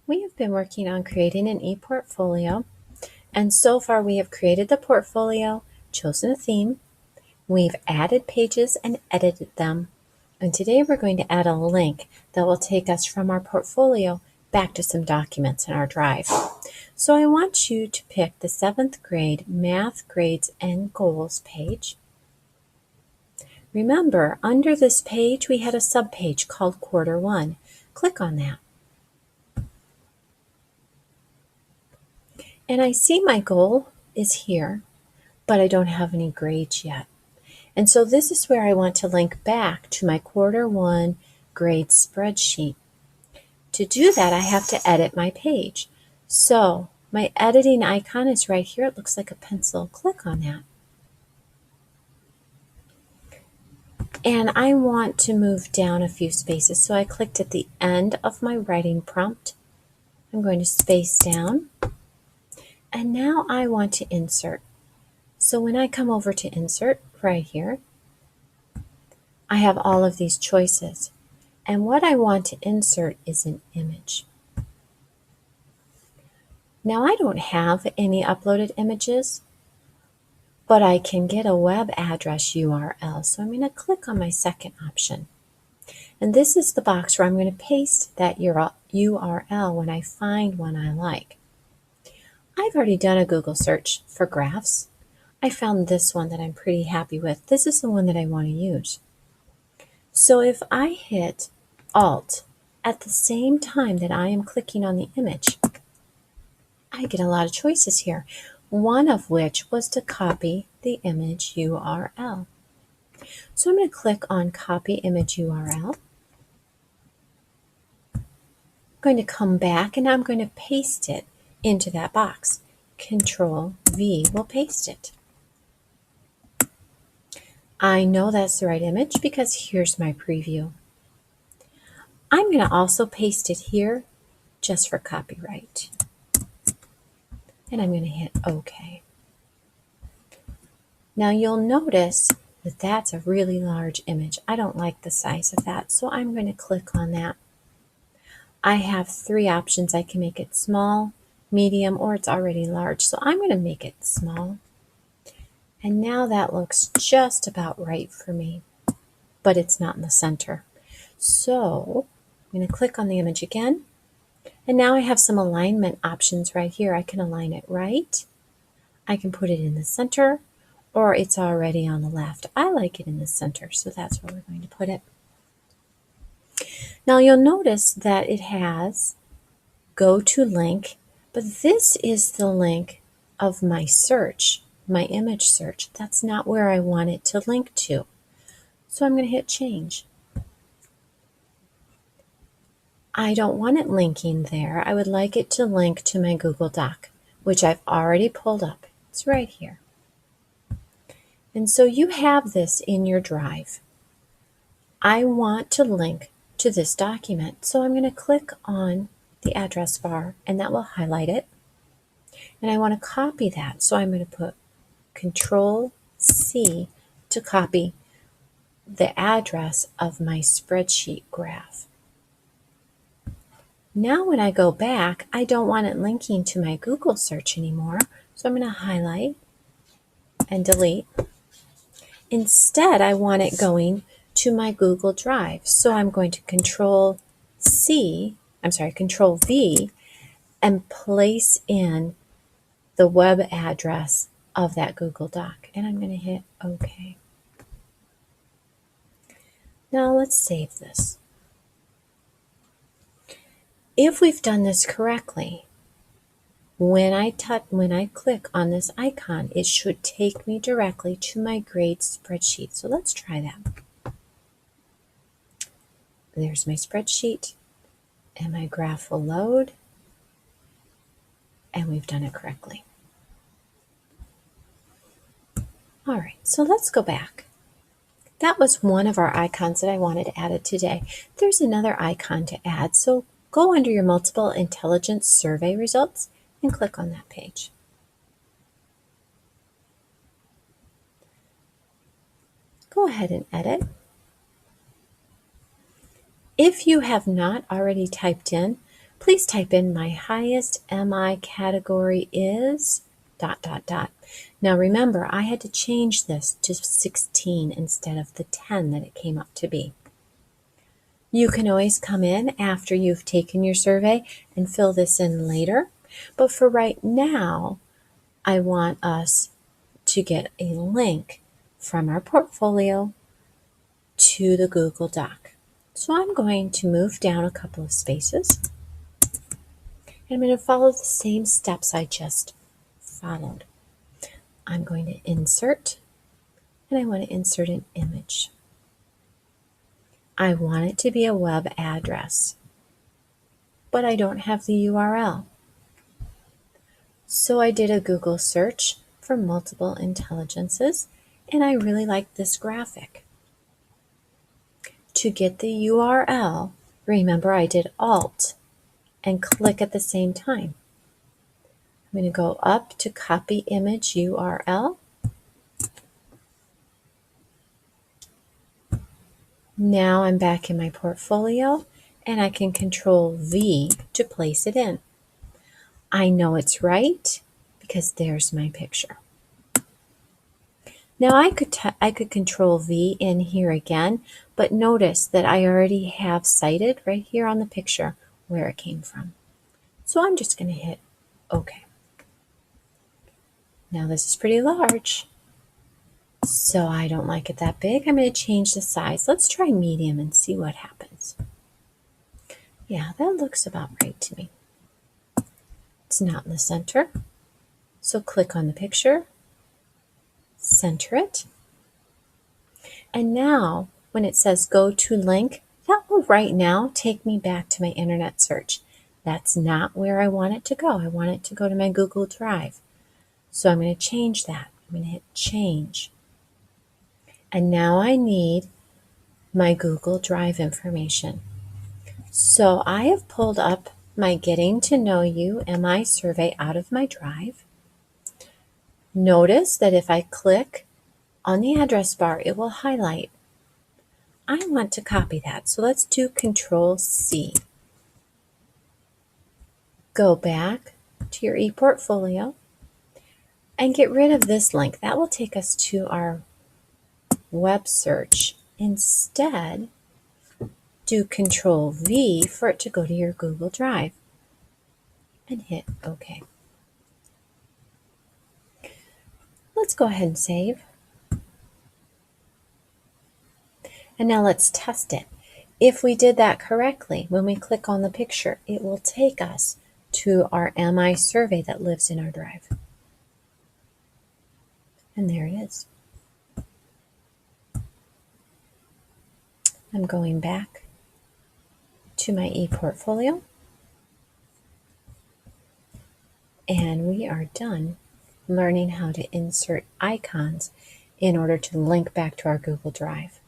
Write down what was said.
We have been working on creating an e-portfolio, and so far we have created the portfolio, chosen a theme, we've added pages and edited them, and today we're going to add a link that will take us from our portfolio back to some documents in our drive. So I want you to pick the 7th grade Math Grades and Goals page. Remember, under this page we had a subpage called Quarter 1. Click on that. And I see my goal is here, but I don't have any grades yet. And so this is where I want to link back to my Quarter 1 grade spreadsheet. To do that, I have to edit my page. So my editing icon is right here. It looks like a pencil. Click on that. And I want to move down a few spaces. So I clicked at the end of my writing prompt. I'm going to space down. And now I want to insert. So when I come over to insert right here, I have all of these choices. And what I want to insert is an image. Now I don't have any uploaded images, but I can get a web address URL. So I'm going to click on my second option. And this is the box where I'm going to paste that URL when I find one I like. I've already done a Google search for graphs. I found this one that I'm pretty happy with. This is the one that I want to use. So if I hit Alt at the same time that I am clicking on the image, I get a lot of choices here, one of which was to copy the image URL. So I'm going to click on Copy Image URL. I'm going to come back and I'm going to paste it into that box. Control V will paste it. I know that's the right image because here's my preview. I'm going to also paste it here just for copyright. And I'm going to hit OK. Now you'll notice that that's a really large image. I don't like the size of that, so I'm going to click on that. I have 3 options. I can make it small, medium, or it's already large. So I'm going to make it small. And now that looks just about right for me, but it's not in the center. So I'm going to click on the image again. And now I have some alignment options right here. I can align it right. I can put it in the center, or it's already on the left. I like it in the center, so that's where we're going to put it. Now you'll notice that it has go to link, but this is the link of my search, my image search. That's not where I want it to link to. So I'm going to hit change. I don't want it linking there. I would like it to link to my Google Doc, which I've already pulled up. It's right here. And so you have this in your drive. I want to link to this document. So I'm going to click on the address bar and that will highlight it. And I want to copy that. So I'm going to put Control C to copy the address of my spreadsheet graph. Now when I go back, I don't want it linking to my Google search anymore. So I'm going to highlight and delete. Instead, I want it going to my Google Drive. So I'm going to Control V and place in the web address of that Google Doc. And I'm going to hit OK. Now let's save this. If we've done this correctly, when I click on this icon, it should take me directly to my grade spreadsheet. So let's try that. There's my spreadsheet, and my graph will load, and we've done it correctly. All right, so let's go back. That was one of our icons that I wanted added today. There's another icon to add, so go under your multiple intelligence survey results and click on that page. Go ahead and edit. If you have not already typed in Please type in my highest MI category is ... Now remember, I had to change this to 16 instead of the 10 that it came up to be. You can always come in after you've taken your survey and fill this in later. But for right now, I want us to get a link from our portfolio to the Google Doc. So I'm going to move down a couple of spaces. And I'm going to follow the same steps I just followed. I'm going to insert, and I want to insert an image. I want it to be a web address, but I don't have the URL. So I did a Google search for multiple intelligences, and I really like this graphic. To get the URL, remember I did Alt and click at the same time. I'm going to go up to copy image URL. Now I'm back in my portfolio and I can Control V to place it in. I know it's right because there's my picture. Now I could Control V in here again, but notice that I already have cited right here on the picture where it came from. So I'm just going to hit OK. Now this is pretty large, so I don't like it that big. I'm going to change the size. Let's try medium and see what happens. Yeah, that looks about right to me. It's not in the center, so click on the picture, center it, and now when it says go to link, that will right now take me back to my internet search. That's not where I want it to go. I want it to go to my Google Drive. So I'm going to change that. I'm going to hit change. And now I need my Google Drive information. So I have pulled up my Getting to Know You MI survey out of my drive. Notice that if I click on the address bar, it will highlight. I want to copy that, so let's do Control C. Go back to your ePortfolio and get rid of this link. That will take us to our web search. Instead, do Control V for it to go to your Google Drive and hit OK. Let's go ahead and save. And now let's test it. If we did that correctly, when we click on the picture, it will take us to our MI survey that lives in our drive. And there it is. I'm going back to my ePortfolio. And we are done learning how to insert icons in order to link back to our Google Drive.